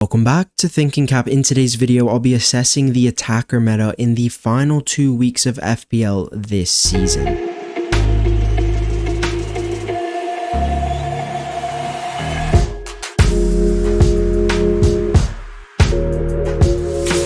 Welcome back to Thinking Cap. In today's video, I'll be assessing the attacker meta in the final 2 weeks of FPL this season.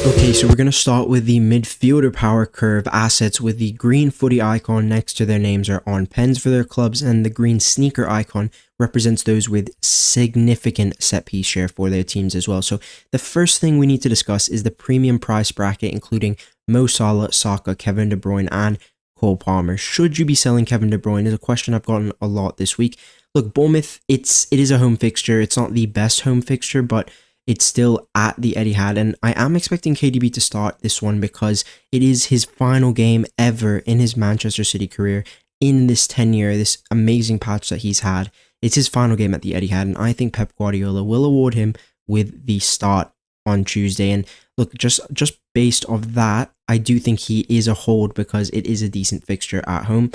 Okay, so we're going to start with the midfielder power curve assets with the green footy icon next to their names are on pens for their clubs, and the green sneaker icon represents those with significant set piece share for their teams as well. So the first thing we need to discuss is the premium price bracket, including Mo Salah, Saka, Kevin De Bruyne, and Cole Palmer. Should you be selling Kevin De Bruyne is a question I've gotten a lot this week. Look, Bournemouth, it is a home fixture. It's not the best home fixture, but it's still at the Etihad, and I am expecting KDB to start this one because it is his final game ever in his Manchester City career in this tenure, this amazing patch that he's had. It's his final game at the Etihad, and I think Pep Guardiola will award him with the start on Tuesday. And look, just based off that, I do think he is a hold because it is a decent fixture at home.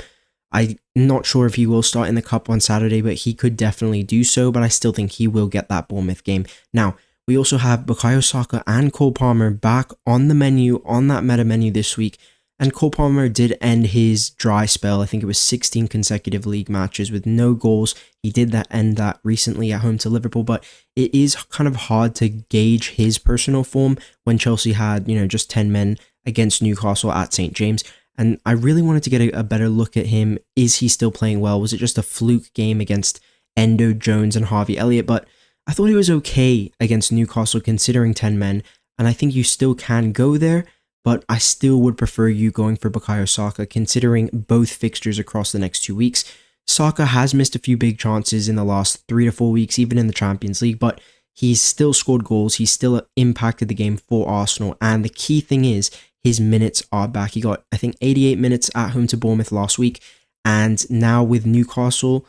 I'm not sure if he will start in the Cup on Saturday, but he could definitely do so, but I still think he will get that Bournemouth game. Now, we also have Bukayo Saka and Cole Palmer back on the menu, on that meta menu this week. And Cole Palmer did end his dry spell. I think it was 16 consecutive league matches with no goals. He did end that recently at home to Liverpool, but it is kind of hard to gauge his personal form when Chelsea had, just 10 men against Newcastle at St. James. And I really wanted to get a better look at him. Is he still playing well? Was it just a fluke game against Endo, Jones, and Harvey Elliott? But I thought he was okay against Newcastle considering 10 men, and I think you still can go there, but I still would prefer you going for Bukayo Saka considering both fixtures across the next 2 weeks. Saka has missed a few big chances in the last 3 to 4 weeks, even in the Champions League, but he's still scored goals, he's still impacted the game for Arsenal, and the key thing is his minutes are back. He got, I think, 88 minutes at home to Bournemouth last week, and now with Newcastle,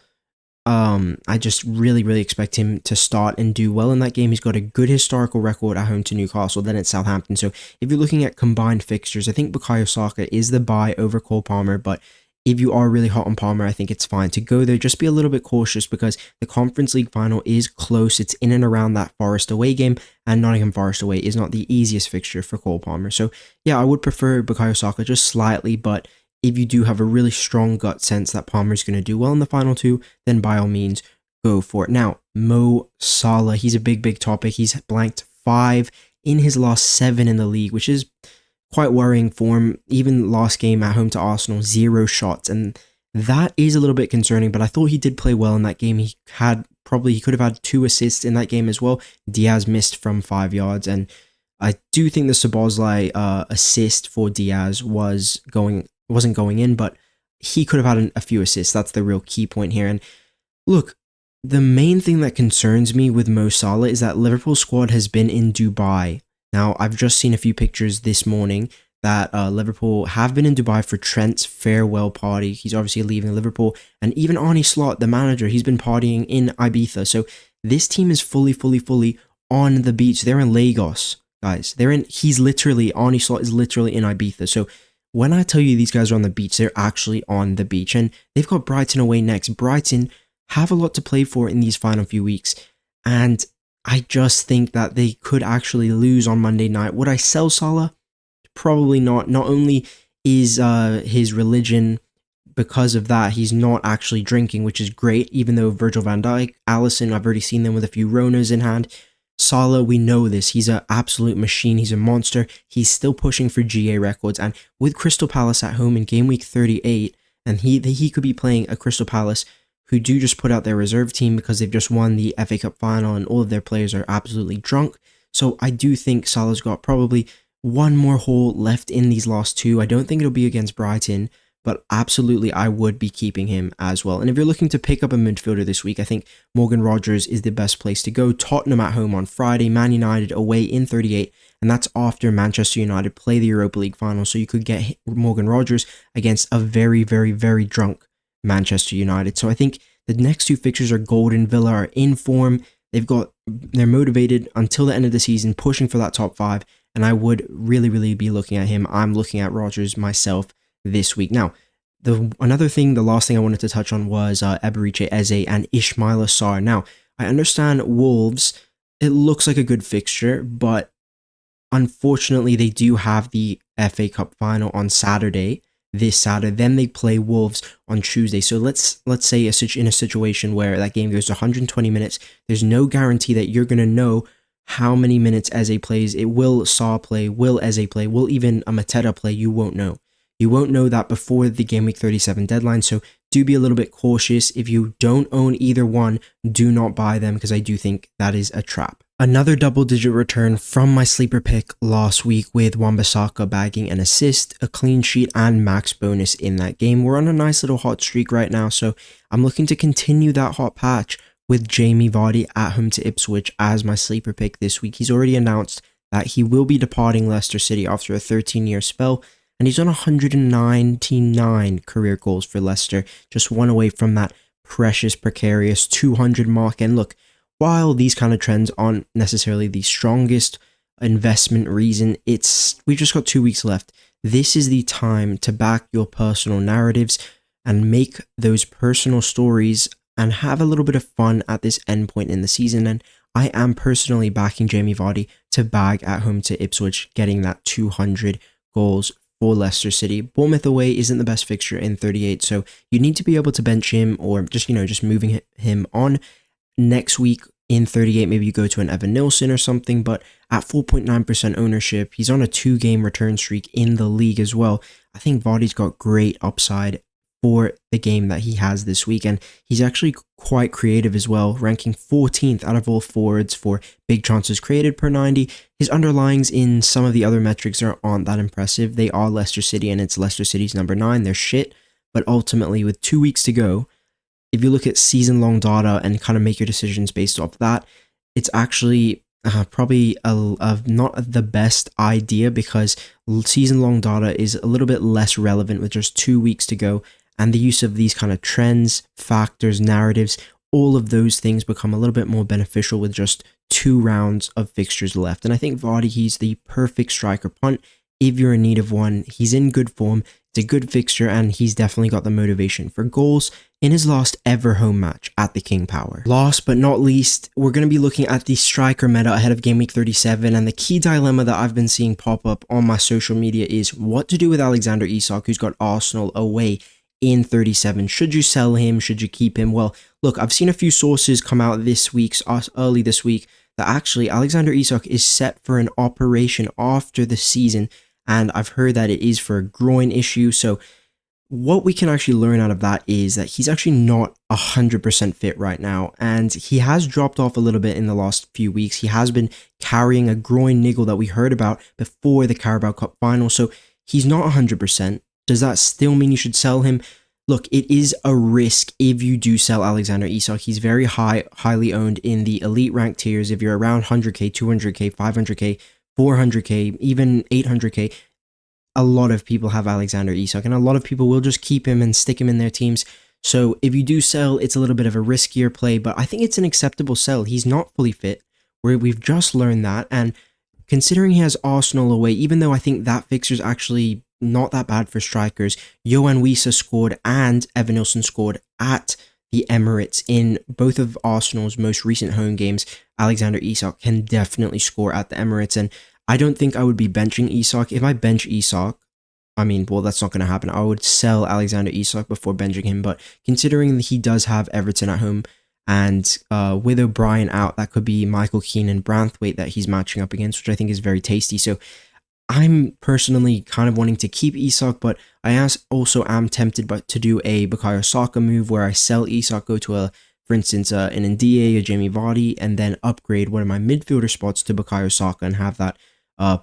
I just really expect him to start and do well in that game. He's got a good historical record at home to Newcastle, then it's Southampton. So if you're looking at combined fixtures, I think Bukayo Saka is the buy over Cole Palmer, but if you are really hot on Palmer, I think it's fine to go there. Just be a little bit cautious because the Conference League final is close. It's in and around that Forest away game, and Nottingham Forest away is not the easiest fixture for Cole Palmer. So yeah, I would prefer Bukayo Saka just slightly, but if you do have a really strong gut sense that Palmer's going to do well in the final two, then by all means, go for it. Now, Mo Salah, he's a big topic. He's blanked 5 in his last 7 in the league, which is quite worrying for him. Even last game at home to Arsenal, 0 shots, and that is a little bit concerning, but I thought he did play well in that game. He could have had 2 assists in that game as well. Diaz missed from 5 yards, and I do think the Szoboszlai assist for Diaz wasn't going in, but he could have had a few assists. That's the real key point here. And look, the main thing that concerns me with Mo Salah is that Liverpool's squad has been in Dubai. Now, I've just seen a few pictures this morning that Liverpool have been in Dubai for Trent's farewell party. He's obviously leaving Liverpool, and even Arne Slot, the manager, he's been partying in Ibiza. So this team is fully on the beach. They're in Lagos, guys. Arne Slot is literally in Ibiza. So when I tell you these guys are on the beach, they're actually on the beach, and they've got Brighton away next. Brighton have a lot to play for in these final few weeks, and I just think that they could actually lose on Monday night. Would I sell Salah? Probably not. Not only is his religion, because of that, he's not actually drinking, which is great, even though Virgil van Dijk, Alisson, I've already seen them with a few Ronas in hand. Salah, we know this. He's an absolute machine. He's a monster. He's still pushing for GA records. And with Crystal Palace at home in game week 38, and he could be playing a Crystal Palace who do just put out their reserve team because they've just won the FA Cup final and all of their players are absolutely drunk. So I do think Salah's got probably one more hole left in these last 2. I don't think it'll be against Brighton, but absolutely I would be keeping him as well. And if you're looking to pick up a midfielder this week, I think Morgan Rogers is the best place to go. Tottenham at home on Friday, Man United away in 38, and that's after Manchester United play the Europa League final. So you could get Morgan Rogers against a very drunk Manchester United. So I think the next 2 fixtures are golden. Villa are in form. They're motivated until the end of the season, pushing for that top 5, and I would really be looking at him. I'm looking at Rogers myself this week. Now, the last thing I wanted to touch on was Eberiche Eze and Ismaila Sarr. Now, I understand Wolves it looks like a good fixture, but unfortunately, they do have the FA Cup final on Saturday, this Saturday. Then they play Wolves on Tuesday. So let's say in a situation where that game goes to 120 minutes, there's no guarantee that you're going to know how many minutes Eze plays. It will Saw play, will Eze play, will even a Mateta play. You won't know. You won't know that before the Game Week 37 deadline. So do be a little bit cautious. If you don't own either one, do not buy them, because I do think that is a trap. Another double-digit return from my sleeper pick last week, with Wan-Bissaka bagging an assist, a clean sheet, and max bonus in that game. We're on a nice little hot streak right now, so I'm looking to continue that hot patch with Jamie Vardy at home to Ipswich as my sleeper pick this week. He's already announced that he will be departing Leicester City after a 13-year spell, and he's on 199 career goals for Leicester, just one away from that precious, precarious 200 mark. And look, while these kind of trends aren't necessarily the strongest investment reason, we've just got 2 weeks left. This is the time to back your personal narratives and make those personal stories and have a little bit of fun at this endpoint in the season. And I am personally backing Jamie Vardy to bag at home to Ipswich, getting that 200 goals for Leicester City. Bournemouth away isn't the best fixture in 38, so you need to be able to bench him, or just moving him on. Next week in 38, maybe you go to an Evan Nilsson or something, but at 4.9% ownership, he's on a 2-game return streak in the league as well. I think Vardy's got great upside for the game that he has this week, and he's actually quite creative as well, ranking 14th out of all forwards for big chances created per 90. His underlyings in some of the other metrics aren't that impressive. They are Leicester City, and it's Leicester City's number 9. They're shit, but ultimately with 2 weeks to go, if you look at season-long data and kind of make your decisions based off that, it's actually probably not the best idea, because season-long data is a little bit less relevant with just 2 weeks to go, and the use of these kind of trends, factors, narratives, all of those things become a little bit more beneficial with just 2 rounds of fixtures left. And I think Vardy, he's the perfect striker punt if you're in need of one. He's in good form, it's a good fixture, and he's definitely got the motivation for goals in his last ever home match at the King Power. Last but not least, we're going to be looking at the striker meta ahead of Game Week 37, and the key dilemma that I've been seeing pop up on my social media is what to do with Alexander Isak, who's got Arsenal away in 37. Should you sell him? Should you keep him? Well, look, I've seen a few sources come out early this week, that actually Alexander Isak is set for an operation after the season, and I've heard that it is for a groin issue. So what we can actually learn out of that is that he's actually not 100% fit right now, and he has dropped off a little bit in the last few weeks. He has been carrying a groin niggle that we heard about before the Carabao Cup final, so he's not 100%. Does that still mean you should sell him? Look, it is a risk if you do sell Alexander Isak. He's very highly owned in the elite rank tiers. If you're around 100k, 200k, 500k, 400k, even 800k, a lot of people have Alexander Isak, and a lot of people will just keep him and stick him in their teams. So if you do sell, it's a little bit of a riskier play, but I think it's an acceptable sell. He's not fully fit, we've just learned that, and considering he has Arsenal away, even though I think that fixture's actually not that bad for strikers, Yohan Wissa scored and Evan Nilsson scored at the Emirates in both of Arsenal's most recent home games. Alexander Isak can definitely score at the Emirates, and I don't think I would be benching Isak. If I bench Isak, I mean, well, that's not going to happen. I would sell Alexander Isak before benching him, but considering that he does have Everton at home, and with O'Brien out, that could be Michael Keane and Branthwaite that he's matching up against, which I think is very tasty. So I'm personally kind of wanting to keep Isak, but I also am tempted to do a Bukayo Saka move where I sell Isak, go to for instance, an Ndie, a Jamie Vardy, and then upgrade one of my midfielder spots to Bukayo Saka and have that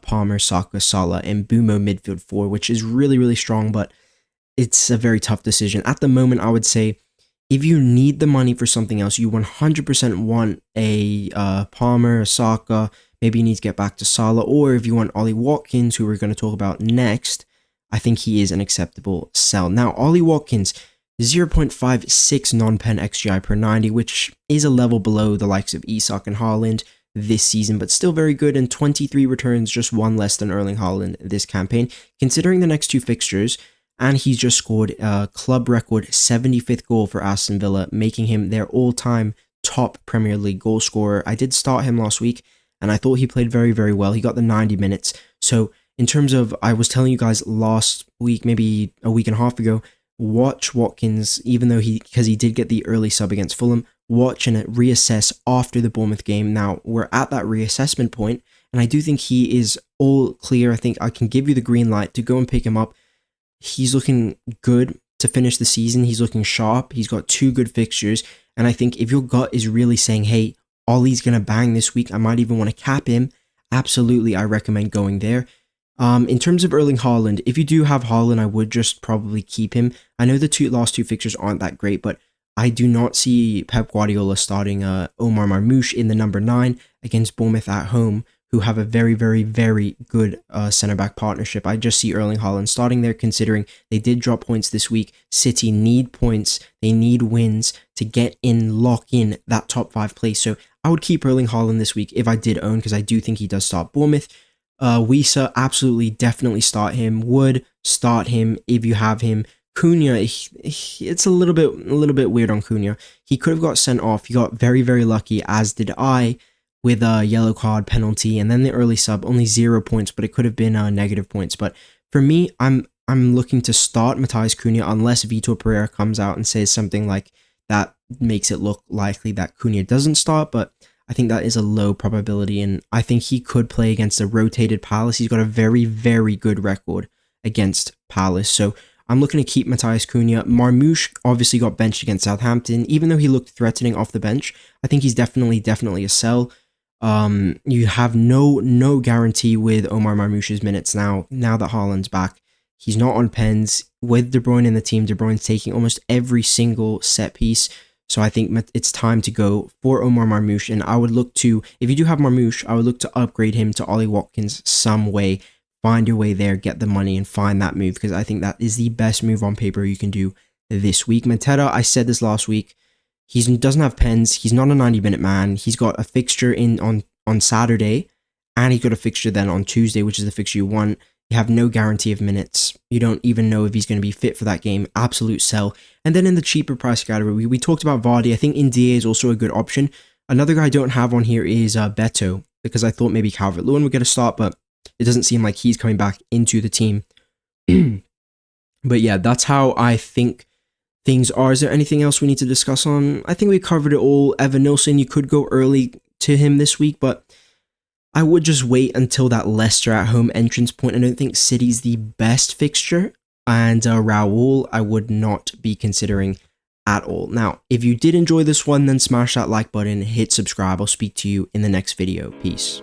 Palmer, Saka, Salah, and Bumo midfield 4, which is really, really strong, but it's a very tough decision. At the moment, I would say if you need the money for something else, you 100% want a Palmer, a Saka, maybe you need to get back to Salah, or if you want Ollie Watkins, who we're going to talk about next, I think he is an acceptable sell. Now, Ollie Watkins, 0.56 non-pen XGI per 90, which is a level below the likes of Isak and Haaland this season, but still very good, and 23 returns, just one less than Erling Haaland this campaign. Considering the next 2 fixtures, and he's just scored a club record 75th goal for Aston Villa, making him their all-time top Premier League goal scorer. I did start him last week, and I thought he played very, very well. He got the 90 minutes. So in terms of, I was telling you guys last week, maybe a week and a half ago, watch Watkins, even though because he did get the early sub against Fulham, watch and reassess after the Bournemouth game. Now, we're at that reassessment point, and I do think he is all clear. I think I can give you the green light to go and pick him up. He's looking good to finish the season. He's looking sharp. He's got 2 good fixtures, and I think if your gut is really saying, hey, Ollie's going to bang this week, I might even want to cap him, absolutely, I recommend going there. In terms of Erling Haaland, if you do have Haaland, I would just probably keep him. I know the last two fixtures aren't that great, but I do not see Pep Guardiola starting Omar Marmoush in the number 9 against Bournemouth at home, who have a very, very, very good centre-back partnership. I just see Erling Haaland starting there, considering they did drop points this week. City need points. They need wins to get in, lock in that top 5 place. So I would keep Erling Haaland this week if I did own, because I do think he does start Bournemouth. Wisa, absolutely, definitely start him. Would start him if you have him. Cunha, it's a little bit weird on Cunha. He could have got sent off. He got very, very lucky, as did I, with a yellow card penalty, and then the early sub, only 0 points, but it could have been negative points. But for me, I'm looking to start Matheus Cunha unless Vitor Pereira comes out and says something like that makes it look likely that Cunha doesn't start, but I think that is a low probability, and I think he could play against a rotated Palace. He's got a very, very good record against Palace, so I'm looking to keep Matheus Cunha. Marmoush obviously got benched against Southampton. Even though he looked threatening off the bench, I think he's definitely a sell. You have no guarantee with Omar Marmoush's minutes now that Haaland's back. He's not on pens. With De Bruyne in the team, De Bruyne's taking almost every single set piece. So I think it's time to go for Omar Marmoush, and I would look to, if you do have Marmoush, I would look to upgrade him to Ollie Watkins some way. Find your way there, get the money, and find that move, because I think that is the best move on paper you can do this week. Mateta, I said this last week, he doesn't have pens, he's not a 90-minute man, he's got a fixture on Saturday, and he's got a fixture then on Tuesday, which is the fixture you want. You have no guarantee of minutes. You don't even know if he's going to be fit for that game. Absolute sell. And then in the cheaper price category, we talked about Vardy. I think India is also a good option. Another guy I don't have on here is Beto, because I thought maybe Calvert-Lewin would get a start, but it doesn't seem like he's coming back into the team. But yeah, that's how I think things are. Is there anything else we need to discuss on? I think we covered it all. Evan Nilsson, you could go early to him this week, but I would just wait until that Leicester at home entrance point. I don't think City's the best fixture, and Raul I would not be considering at all. Now, if you did enjoy this one, then smash that like button, hit subscribe. I'll speak to you in the next video. Peace.